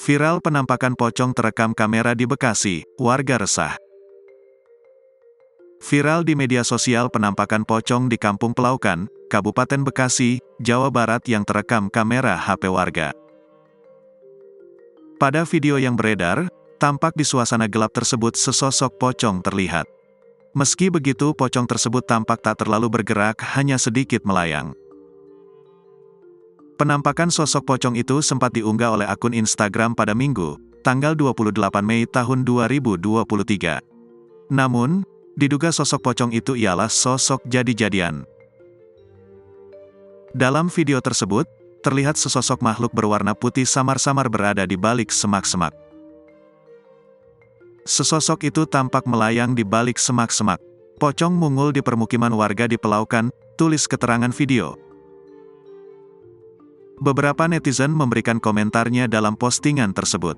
Viral penampakan pocong terekam kamera di Bekasi, warga resah. Viral di media sosial penampakan pocong di Kampung Pelaukan, Kabupaten Bekasi, Jawa Barat yang terekam kamera HP warga. Pada video yang beredar, tampak di suasana gelap tersebut sesosok pocong terlihat. Meski begitu, pocong tersebut tampak tak terlalu bergerak, hanya sedikit melayang. Penampakan sosok pocong itu sempat diunggah oleh akun Instagram pada Minggu, tanggal 28 Mei tahun 2023. Namun, diduga sosok pocong itu ialah sosok jadi-jadian. Dalam video tersebut, terlihat sesosok makhluk berwarna putih samar-samar berada di balik semak-semak. Sesosok itu tampak melayang di balik semak-semak. Pocong mungul di permukiman warga di Pelaukan, tulis keterangan video. Beberapa netizen memberikan komentarnya dalam postingan tersebut.